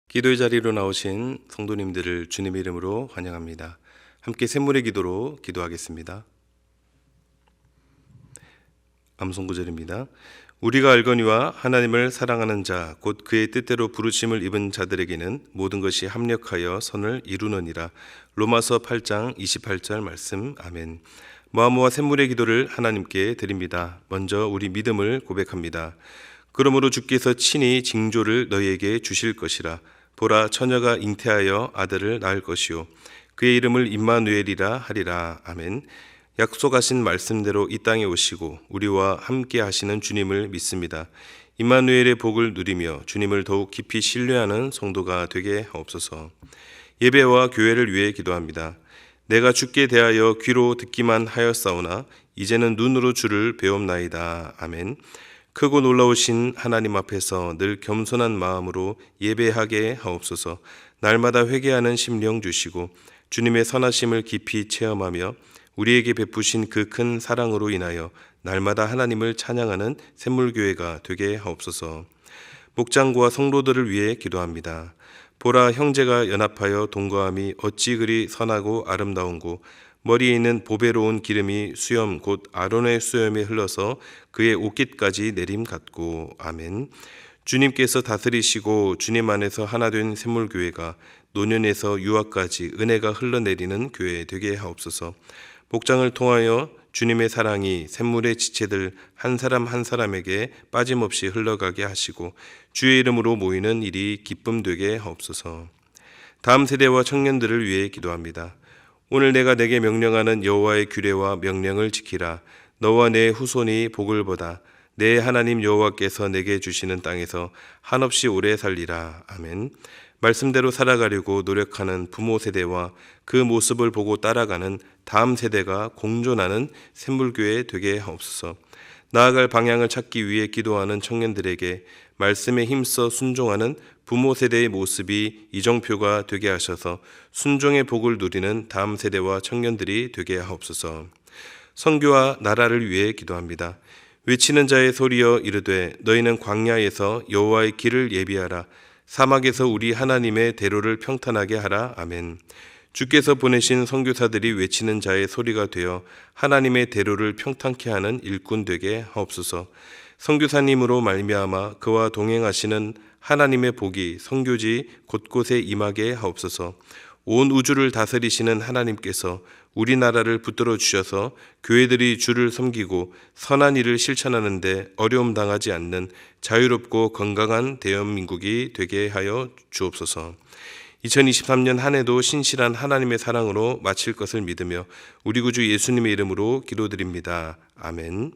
기도의 자리로 나오신 성도님들을 주님의 이름으로 환영합니다. 함께 샘물의 기도로 기도하겠습니다. 암송구절입니다. 우리가 알거니와 하나님을 사랑하는 자 곧 그의 뜻대로 부르심을 입은 자들에게는 모든 것이 합력하여 선을 이루느니라. 로마서 8장 28절 말씀. 아멘. 모아모아 샘물의 기도를 하나님께 드립니다. 먼저 우리 믿음을 고백합니다. 그러므로 주께서 친히 징조를 너희에게 주실 것이라. 보라, 처녀가 잉태하여 아들을 낳을 것이요 그의 이름을 임마누엘이라 하리라. 아멘. 약속하신 말씀대로 이 땅에 오시고 우리와 함께 하시는 주님을 믿습니다. 임마누엘의 복을 누리며 주님을 더욱 깊이 신뢰하는 성도가 되게 하옵소서. 예배와 교회를 위해 기도합니다. 내가 주께 대하여 귀로 듣기만 하였사오나 이제는 눈으로 주를 배움나이다. 아멘. 크고 놀라우신 하나님 앞에서 늘 겸손한 마음으로 예배하게 하옵소서. 날마다 회개하는 심령 주시고 주님의 선하심을 깊이 체험하며 우리에게 베푸신 그 큰 사랑으로 인하여 날마다 하나님을 찬양하는 샘물교회가 되게 하옵소서. 목장과 성도들을 위해 기도합니다. 보라, 형제가 연합하여 동거함이 어찌 그리 선하고 아름다운고 머리에 있는 보배로운 기름이 수염 곧 아론의 수염에 흘러서 그의 옷깃까지 내림 같고. 아멘. 주님께서 다스리시고 주님 안에서 하나 된 샘물교회가 노년에서 유아까지 은혜가 흘러내리는 교회 되게 하옵소서. 목장을 통하여 주님의 사랑이 샘물의 지체들 한 사람 한 사람에게 빠짐없이 흘러가게 하시고 주의 이름으로 모이는 일이 기쁨 되게 하옵소서. 다음 세대와 청년들을 위해 기도합니다. 오늘 내가 내게 명령하는 여호와의 규례와 명령을 지키라. 너와 내 후손이 복을 보다. 내 하나님 여호와께서 내게 주시는 땅에서 한없이 오래 살리라. 아멘. 말씀대로 살아가려고 노력하는 부모 세대와 그 모습을 보고 따라가는 다음 세대가 공존하는 샘물교회 되게 하옵소서. 나아갈 방향을 찾기 위해 기도하는 청년들에게 말씀에 힘써 순종하는 부모 세대의 모습이 이정표가 되게 하셔서 순종의 복을 누리는 다음 세대와 청년들이 되게 하옵소서. 선교와 나라를 위해 기도합니다. 외치는 자의 소리여 이르되 너희는 광야에서 여호와의 길을 예비하라. 사막에서 우리 하나님의 대로를 평탄하게 하라. 아멘. 주께서 보내신 선교사들이 외치는 자의 소리가 되어 하나님의 대로를 평탄케 하는 일꾼 되게 하옵소서. 선교사님으로 말미암아 그와 동행하시는 하나님의 복이 선교지 곳곳에 임하게 하옵소서. 온 우주를 다스리시는 하나님께서 우리나라를 붙들어 주셔서 교회들이 주를 섬기고 선한 일을 실천하는 데 어려움 당하지 않는 자유롭고 건강한 대한민국이 되게 하여 주옵소서. 2023년 한 해도 신실한 하나님의 사랑으로 마칠 것을 믿으며 우리 구주 예수님의 이름으로 기도드립니다. 아멘.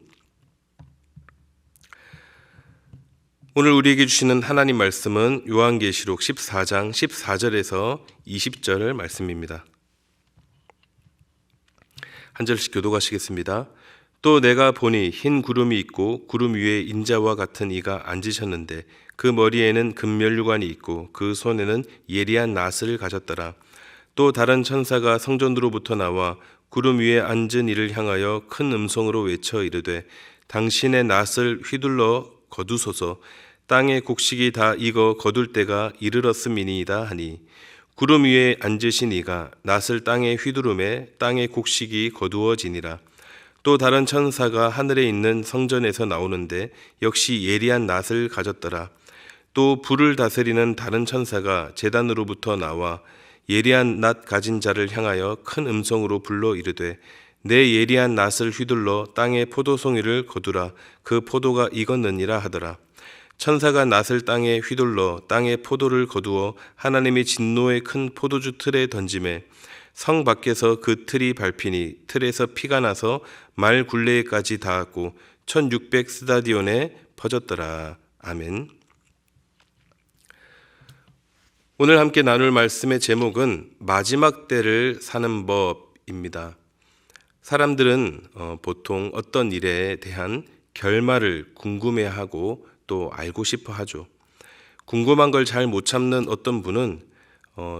오늘 우리에게 주시는 하나님 말씀은 요한계시록 14장 14절에서 20절 말씀입니다. 한 절씩 교독하시겠습니다. 또 내가 보니 흰 구름이 있고 구름 위에 인자와 같은 이가 앉으셨는데 그 머리에는 금면류관이 있고 그 손에는 예리한 낫을 가졌더라. 또 다른 천사가 성전으로부터 나와 구름 위에 앉은 이를 향하여 큰 음성으로 외쳐 이르되 당신의 낫을 휘둘러 거두소서. 땅의 곡식이 다 익어 거둘 때가 이르렀음이니이다 하니 구름 위에 앉으신 이가 낫을 땅에 휘두르매 땅의 곡식이 거두어지니라. 또 다른 천사가 하늘에 있는 성전에서 나오는데 역시 예리한 낫을 가졌더라. 또 불을 다스리는 다른 천사가 제단으로부터 나와 예리한 낫 가진 자를 향하여 큰 음성으로 불러 이르되 내 예리한 낫을 휘둘러 땅의 포도송이를 거두라. 그 포도가 익었느니라 하더라. 천사가 낫을 땅에 휘둘러 땅의 포도를 거두어 하나님의 진노의 큰 포도주 틀에 던지매 성 밖에서 그 틀이 밟히니 틀에서 피가 나서 말 굴레에까지 닿았고 1600 스타디온에 퍼졌더라. 아멘. 오늘 함께 나눌 말씀의 제목은 마지막 때를 사는 법입니다. 사람들은 보통 어떤 일에 대한 결말을 궁금해하고 또 알고 싶어 하죠. 궁금한 걸 잘 못 참는 어떤 분은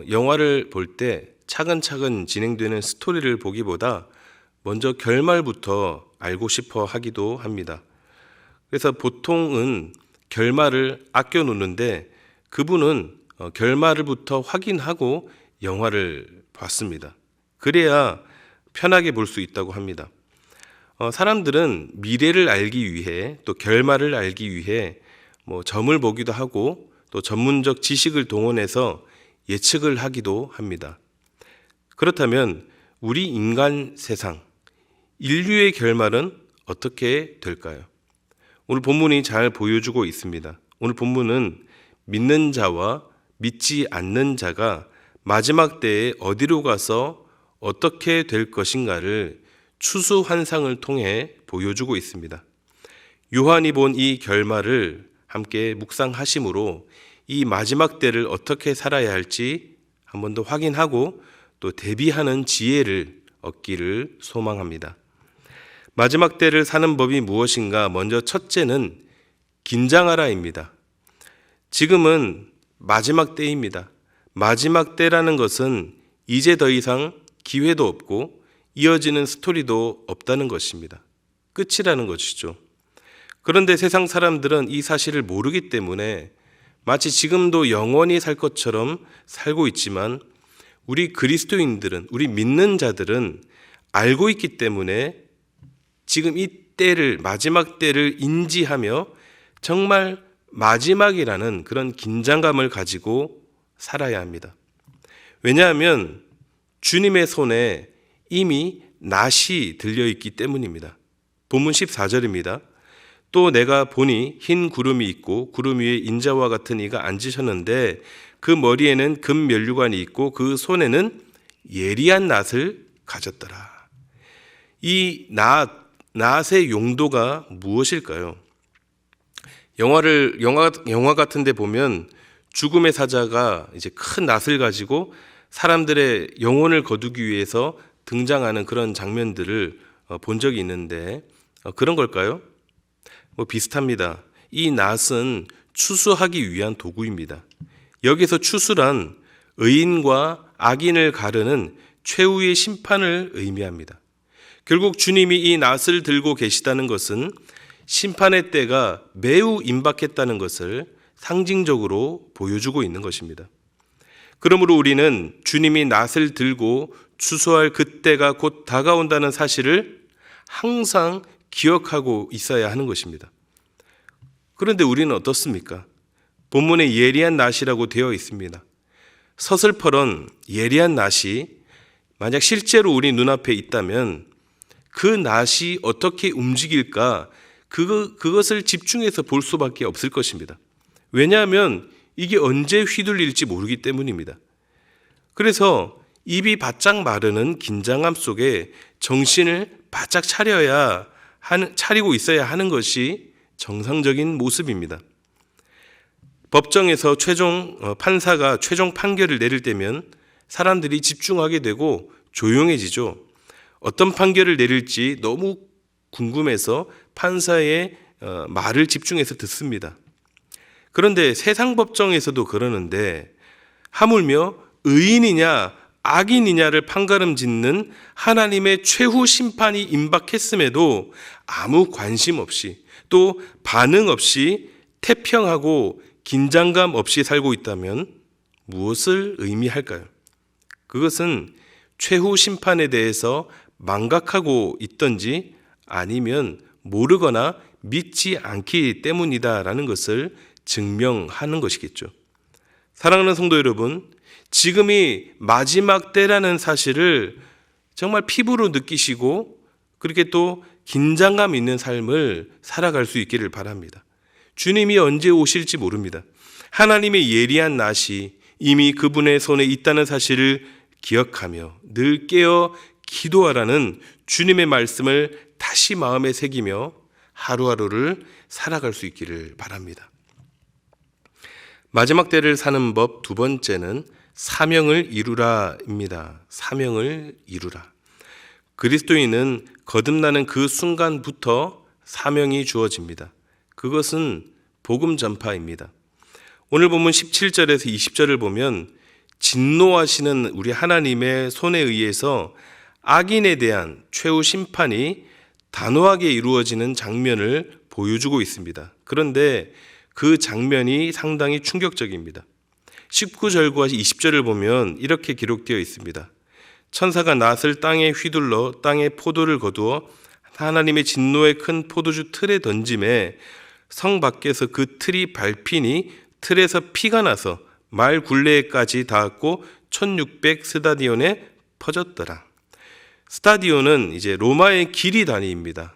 영화를 볼 때 차근차근 진행되는 스토리를 보기보다 먼저 결말부터 알고 싶어 하기도 합니다. 그래서 보통은 결말을 아껴 놓는데 그분은 결말부터 확인하고 영화를 봤습니다. 그래야 편하게 볼 수 있다고 합니다. 사람들은 미래를 알기 위해 또 결말을 알기 위해 점을 보기도 하고 또 전문적 지식을 동원해서 예측을 하기도 합니다. 그렇다면 우리 인간 세상, 인류의 결말은 어떻게 될까요? 오늘 본문이 잘 보여주고 있습니다. 오늘 본문은 믿는 자와 믿지 않는 자가 마지막 때에 어디로 가서 어떻게 될 것인가를 추수환상을 통해 보여주고 있습니다. 요한이 본 이 결말을 함께 묵상하심으로 이 마지막 때를 어떻게 살아야 할지 한 번 더 확인하고 또 대비하는 지혜를 얻기를 소망합니다. 마지막 때를 사는 법이 무엇인가? 먼저 첫째는 긴장하라입니다. 지금은 마지막 때입니다. 마지막 때라는 것은 이제 더 이상 기회도 없고 이어지는 스토리도 없다는 것입니다. 끝이라는 것이죠. 그런데 세상 사람들은 이 사실을 모르기 때문에 마치 지금도 영원히 살 것처럼 살고 있지만 우리 그리스도인들은, 우리 믿는 자들은 알고 있기 때문에 지금 이 때를, 마지막 때를 인지하며 정말 마지막이라는 그런 긴장감을 가지고 살아야 합니다. 왜냐하면 주님의 손에 이미 낫이 들려있기 때문입니다. 본문 14절입니다. 또 내가 보니 흰 구름이 있고 구름 위에 인자와 같은 이가 앉으셨는데 그 머리에는 금 면류관이 있고 그 손에는 예리한 낫을 가졌더라. 이 낫의 용도가 무엇일까요? 영화 같은 데 보면 죽음의 사자가 이제 큰 낫을 가지고 사람들의 영혼을 거두기 위해서 등장하는 그런 장면들을 본 적이 있는데 그런 걸까요? 비슷합니다. 이 낫은 추수하기 위한 도구입니다. 여기서 추수란 의인과 악인을 가르는 최후의 심판을 의미합니다. 결국 주님이 이 낫을 들고 계시다는 것은 심판의 때가 매우 임박했다는 것을 상징적으로 보여주고 있는 것입니다. 그러므로 우리는 주님이 낫을 들고 추수할 그때가 곧 다가온다는 사실을 항상 기억하고 있어야 하는 것입니다. 그런데 우리는 어떻습니까? 본문에 예리한 낫이라고 되어 있습니다. 서슬퍼런 예리한 낫이 만약 실제로 우리 눈앞에 있다면 그 낫이 어떻게 움직일까 그것을 집중해서 볼 수밖에 없을 것입니다. 왜냐하면 이게 언제 휘둘릴지 모르기 때문입니다. 그래서 입이 바짝 마르는 긴장감 속에 정신을 바짝 차리고 있어야 하는 것이 정상적인 모습입니다. 법정에서 판사가 최종 판결을 내릴 때면 사람들이 집중하게 되고 조용해지죠. 어떤 판결을 내릴지 너무 궁금해서 판사의 말을 집중해서 듣습니다. 그런데 세상 법정에서도 그러는데 하물며 의인이냐 악인이냐를 판가름 짓는 하나님의 최후 심판이 임박했음에도 아무 관심 없이 또 반응 없이 태평하고 긴장감 없이 살고 있다면 무엇을 의미할까요? 그것은 최후 심판에 대해서 망각하고 있던지 아니면 모르거나 믿지 않기 때문이다라는 것을 증명하는 것이겠죠. 사랑하는 성도 여러분, 지금이 마지막 때라는 사실을 정말 피부로 느끼시고 그렇게 또 긴장감 있는 삶을 살아갈 수 있기를 바랍니다. 주님이 언제 오실지 모릅니다. 하나님의 예리한 낫이 이미 그분의 손에 있다는 사실을 기억하며 늘 깨어 기도하라는 주님의 말씀을 다시 마음에 새기며 하루하루를 살아갈 수 있기를 바랍니다. 마지막 때를 사는 법 두 번째는 사명을 이루라입니다. 사명을 이루라. 그리스도인은 거듭나는 그 순간부터 사명이 주어집니다. 그것은 복음 전파입니다. 오늘 본문 17절에서 20절을 보면 진노하시는 우리 하나님의 손에 의해서 악인에 대한 최후 심판이 단호하게 이루어지는 장면을 보여주고 있습니다. 그런데 그 장면이 상당히 충격적입니다. 19절과 20절을 보면 이렇게 기록되어 있습니다. 천사가 낫을 땅에 휘둘러 땅에 포도를 거두어 하나님의 진노의 큰 포도주 틀에 던짐에 성 밖에서 그 틀이 밟히니 틀에서 피가 나서 말 굴레까지 닿았고 1600 스타디온에 퍼졌더라. 스타디온은 이제 로마의 길이 단위입니다.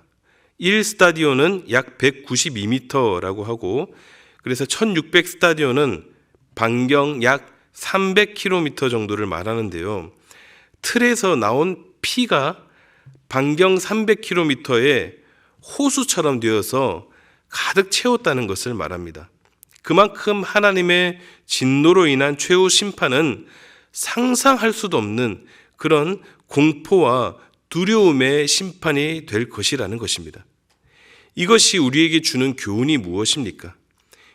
1스타디온은 약 192m라고 하고, 그래서 1600 스타디온은 반경 약 300km 정도를 말하는데요. 틀에서 나온 피가 반경 300km에 호수처럼 되어서 가득 채웠다는 것을 말합니다. 그만큼 하나님의 진노로 인한 최후 심판은 상상할 수도 없는 그런 공포와 두려움의 심판이 될 것이라는 것입니다. 이것이 우리에게 주는 교훈이 무엇입니까?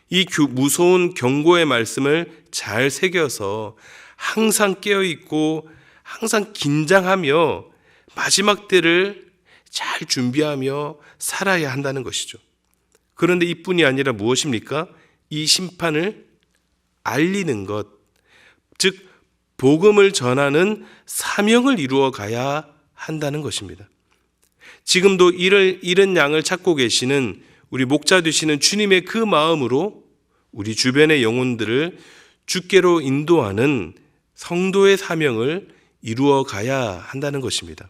이 무서운 경고의 말씀을 잘 새겨서 항상 깨어있고 항상 긴장하며 마지막 때를 잘 준비하며 살아야 한다는 것이죠. 그런데 이뿐이 아니라 무엇입니까? 이 심판을 알리는 것, 즉 복음을 전하는 사명을 이루어 가야 한다는 것입니다. 지금도 잃은 양을 찾고 계시는 우리 목자 되시는 주님의 그 마음으로 우리 주변의 영혼들을 주께로 인도하는 성도의 사명을 이루어 가야 한다는 것입니다.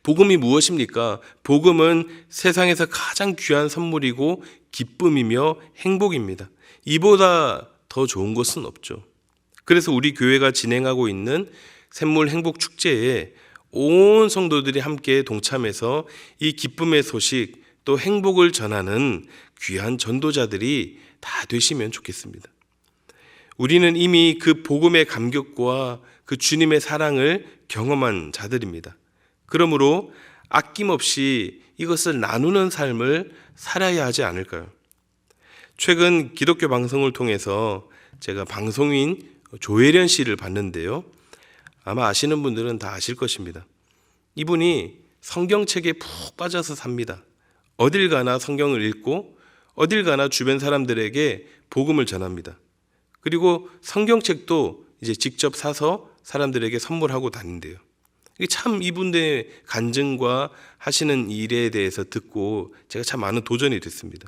복음이 무엇입니까? 복음은 세상에서 가장 귀한 선물이고 기쁨이며 행복입니다. 이보다 더 좋은 것은 없죠. 그래서 우리 교회가 진행하고 있는 샘물 행복 축제에 온 성도들이 함께 동참해서 이 기쁨의 소식 또 행복을 전하는 귀한 전도자들이 다 되시면 좋겠습니다. 우리는 이미 그 복음의 감격과 그 주님의 사랑을 경험한 자들입니다. 그러므로 아낌없이 이것을 나누는 삶을 살아야 하지 않을까요? 최근 기독교 방송을 통해서 제가 방송인 조혜련 씨를 봤는데요. 아마 아시는 분들은 다 아실 것입니다. 이분이 성경책에 푹 빠져서 삽니다. 어딜 가나 성경을 읽고 어딜 가나 주변 사람들에게 복음을 전합니다. 그리고 성경책도 이제 직접 사서 사람들에게 선물하고 다닌대요. 이게 참 이분의 간증과 하시는 일에 대해서 듣고 제가 참 많은 도전이 됐습니다.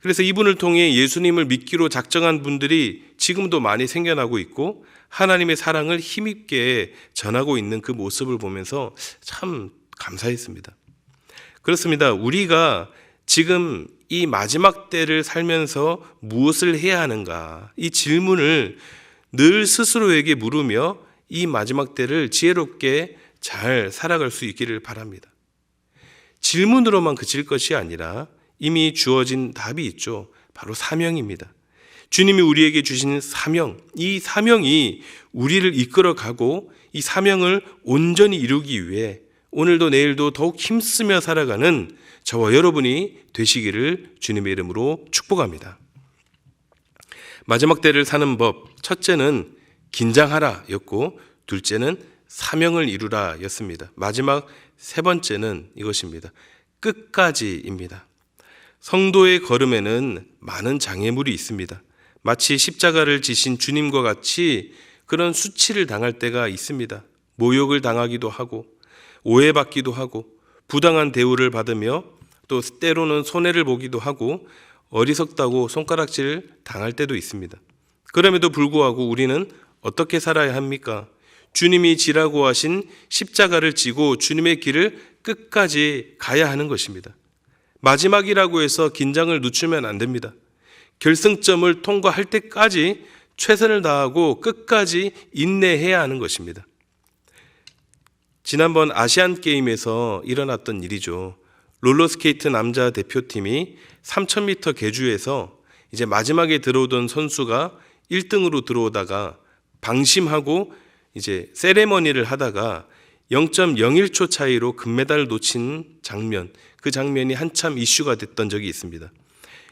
그래서 이분을 통해 예수님을 믿기로 작정한 분들이 지금도 많이 생겨나고 있고 하나님의 사랑을 힘있게 전하고 있는 그 모습을 보면서 참 감사했습니다. 그렇습니다. 우리가 지금 이 마지막 때를 살면서 무엇을 해야 하는가, 이 질문을 늘 스스로에게 물으며 이 마지막 때를 지혜롭게 잘 살아갈 수 있기를 바랍니다. 질문으로만 그칠 것이 아니라 이미 주어진 답이 있죠. 바로 사명입니다. 주님이 우리에게 주신 사명, 이 사명이 우리를 이끌어가고 이 사명을 온전히 이루기 위해 오늘도 내일도 더욱 힘쓰며 살아가는 저와 여러분이 되시기를 주님의 이름으로 축복합니다. 마지막 때를 사는 법, 첫째는 긴장하라 였고 둘째는 사명을 이루라 였습니다. 마지막 세 번째는 이것입니다. 끝까지입니다. 성도의 걸음에는 많은 장애물이 있습니다. 마치 십자가를 지신 주님과 같이 그런 수치를 당할 때가 있습니다. 모욕을 당하기도 하고 오해받기도 하고 부당한 대우를 받으며 또 때로는 손해를 보기도 하고 어리석다고 손가락질 당할 때도 있습니다. 그럼에도 불구하고 우리는 어떻게 살아야 합니까? 주님이 지라고 하신 십자가를 지고 주님의 길을 끝까지 가야 하는 것입니다. 마지막이라고 해서 긴장을 늦추면 안 됩니다. 결승점을 통과할 때까지 최선을 다하고 끝까지 인내해야 하는 것입니다. 지난번 아시안 게임에서 일어났던 일이죠. 롤러스케이트 남자 대표팀이 3000m 계주에서 이제 마지막에 들어오던 선수가 1등으로 들어오다가 방심하고 이제 세레머니를 하다가 0.01초 차이로 금메달을 놓친 장면, 그 장면이 한참 이슈가 됐던 적이 있습니다.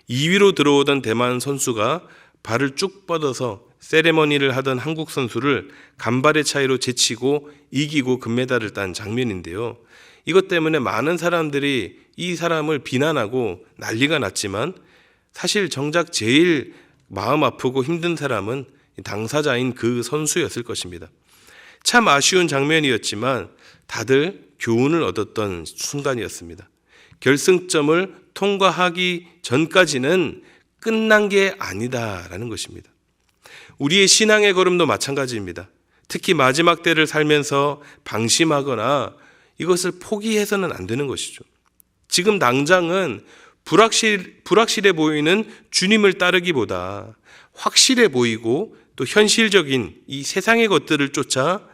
2위로 들어오던 대만 선수가 발을 쭉 뻗어서 세레머니를 하던 한국 선수를 간발의 차이로 제치고 이기고 금메달을 딴 장면인데요. 이것 때문에 많은 사람들이 이 사람을 비난하고 난리가 났지만 사실 정작 제일 마음 아프고 힘든 사람은 당사자인 그 선수였을 것입니다. 참 아쉬운 장면이었지만 다들 교훈을 얻었던 순간이었습니다. 결승점을 통과하기 전까지는 끝난 게 아니다라는 것입니다. 우리의 신앙의 걸음도 마찬가지입니다. 특히 마지막 때를 살면서 방심하거나 이것을 포기해서는 안 되는 것이죠. 지금 당장은 불확실해 보이는 주님을 따르기보다 확실해 보이고 또 현실적인 이 세상의 것들을 쫓아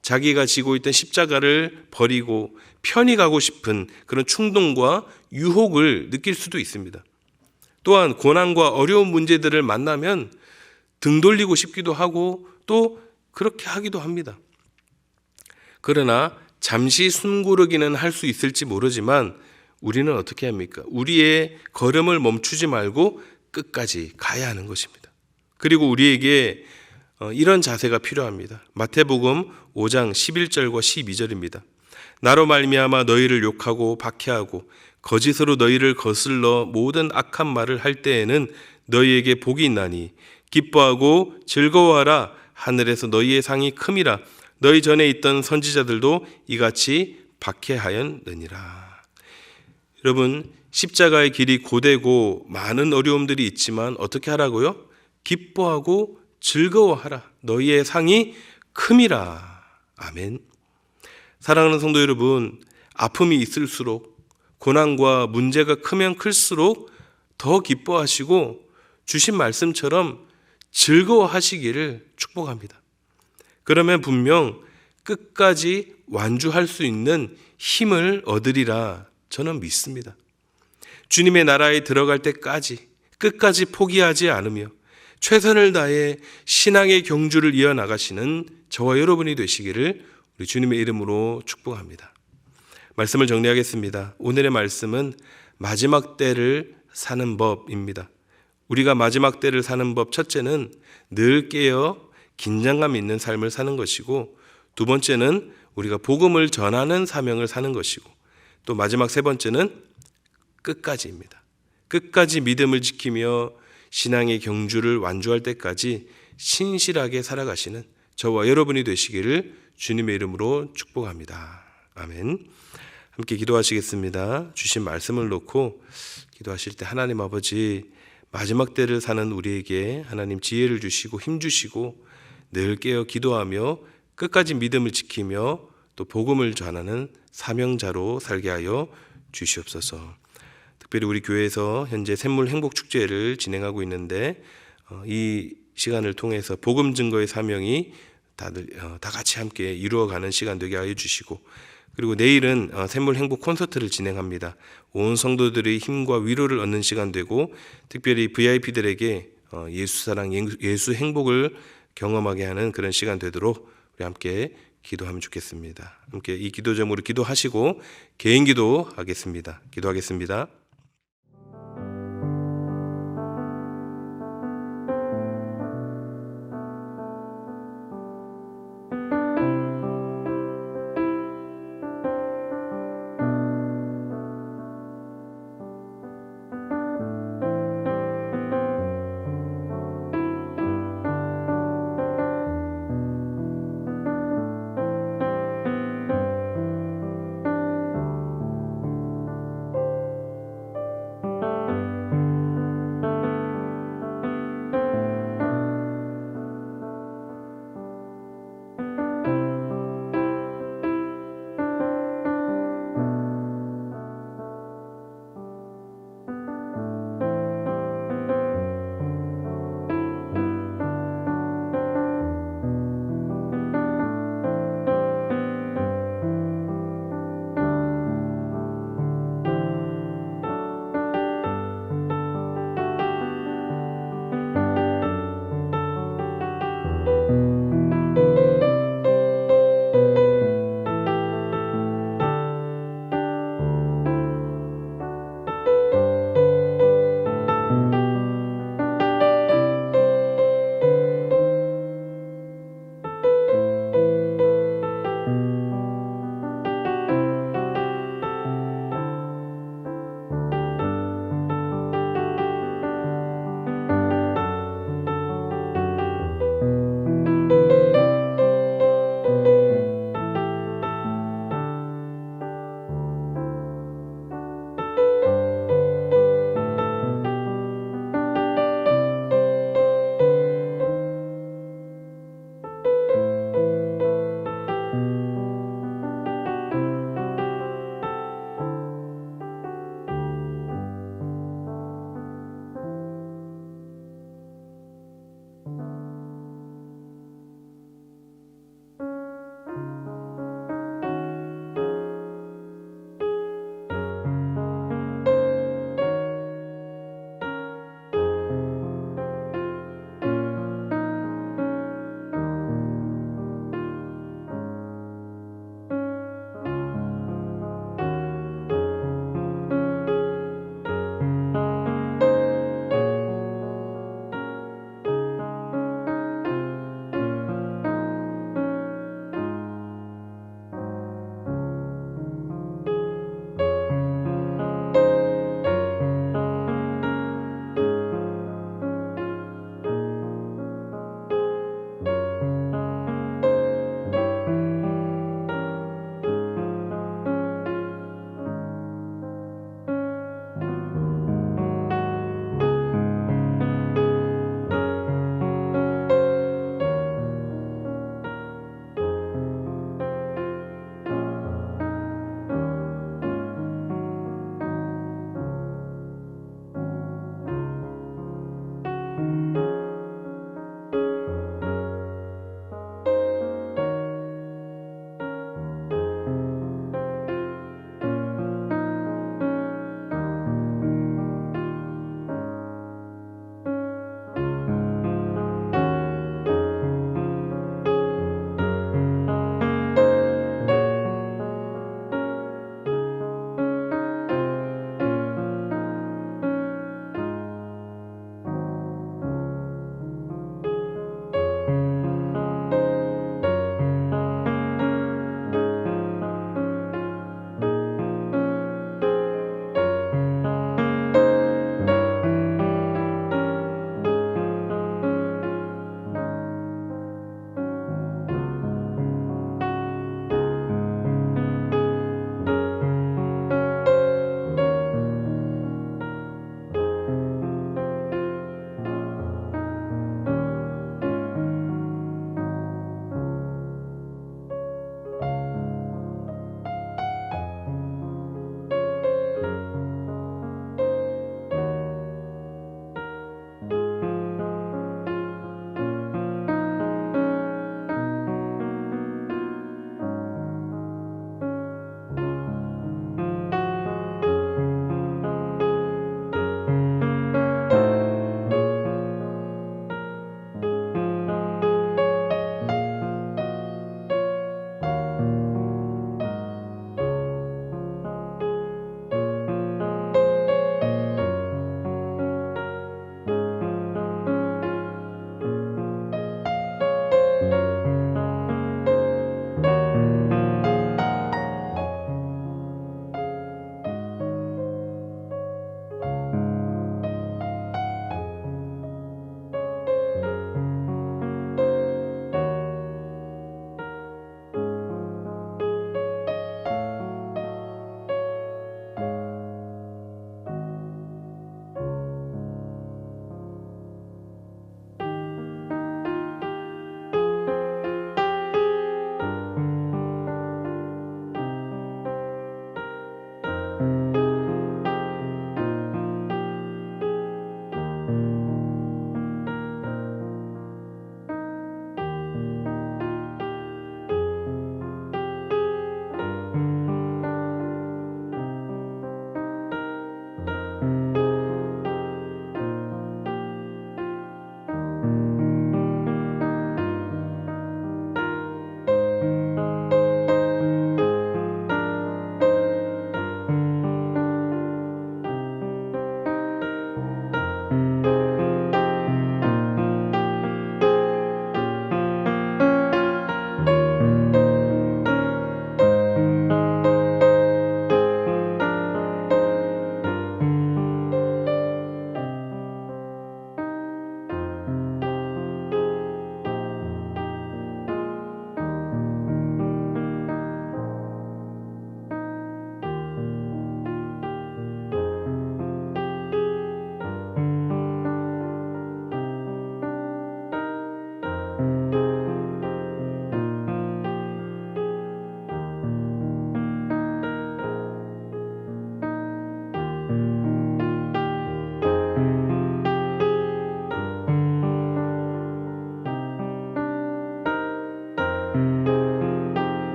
자기가 지고 있던 십자가를 버리고 편히 가고 싶은 그런 충동과 유혹을 느낄 수도 있습니다. 또한 고난과 어려운 문제들을 만나면 등 돌리고 싶기도 하고 또 그렇게 하기도 합니다. 그러나 잠시 숨고르기는 할 수 있을지 모르지만 우리는 어떻게 합니까? 우리의 걸음을 멈추지 말고 끝까지 가야 하는 것입니다. 그리고 우리에게 이런 자세가 필요합니다. 마태복음 5장 11절과 12절입니다. 나로 말미암아 너희를 욕하고 박해하고 거짓으로 너희를 거슬러 모든 악한 말을 할 때에는 너희에게 복이 있나니 기뻐하고 즐거워하라. 하늘에서 너희의 상이 큼이라. 너희 전에 있던 선지자들도 이같이 박해하였느니라. 여러분, 십자가의 길이 고되고 많은 어려움들이 있지만 어떻게 하라고요? 기뻐하고 즐거워하라. 너희의 상이 큼이라. 아멘. 사랑하는 성도 여러분, 아픔이 있을수록 고난과 문제가 크면 클수록 더 기뻐하시고 주신 말씀처럼 즐거워하시기를 축복합니다. 그러면 분명 끝까지 완주할 수 있는 힘을 얻으리라 저는 믿습니다. 주님의 나라에 들어갈 때까지 끝까지 포기하지 않으며 최선을 다해 신앙의 경주를 이어나가시는 저와 여러분이 되시기를 우리 주님의 이름으로 축복합니다. 말씀을 정리하겠습니다. 오늘의 말씀은 마지막 때를 사는 법입니다. 우리가 마지막 때를 사는 법, 첫째는 늘 깨어 긴장감 있는 삶을 사는 것이고, 두 번째는 우리가 복음을 전하는 사명을 사는 것이고, 또 마지막 세 번째는 끝까지입니다. 끝까지 믿음을 지키며 신앙의 경주를 완주할 때까지 신실하게 살아가시는 저와 여러분이 되시기를 주님의 이름으로 축복합니다. 아멘. 함께 기도하시겠습니다. 주신 말씀을 놓고 기도하실 때 하나님 아버지, 마지막 때를 사는 우리에게 하나님 지혜를 주시고 힘 주시고 늘 깨어 기도하며 끝까지 믿음을 지키며 또 복음을 전하는 사명자로 살게 하여 주시옵소서. 특별히 우리 교회에서 현재 샘물 행복축제를 진행하고 있는데 이 시간을 통해서 복음 증거의 사명이 다들 다 같이 함께 이루어가는 시간 되게 하여 주시고, 그리고 내일은 샘물 행복 콘서트를 진행합니다. 온 성도들의 힘과 위로를 얻는 시간 되고, 특별히 VIP들에게 예수 사랑, 예수 행복을 경험하게 하는 그런 시간 되도록 우리 함께 기도하면 좋겠습니다. 함께 이 기도 제목으로 기도하시고 개인 기도하겠습니다. 기도하겠습니다.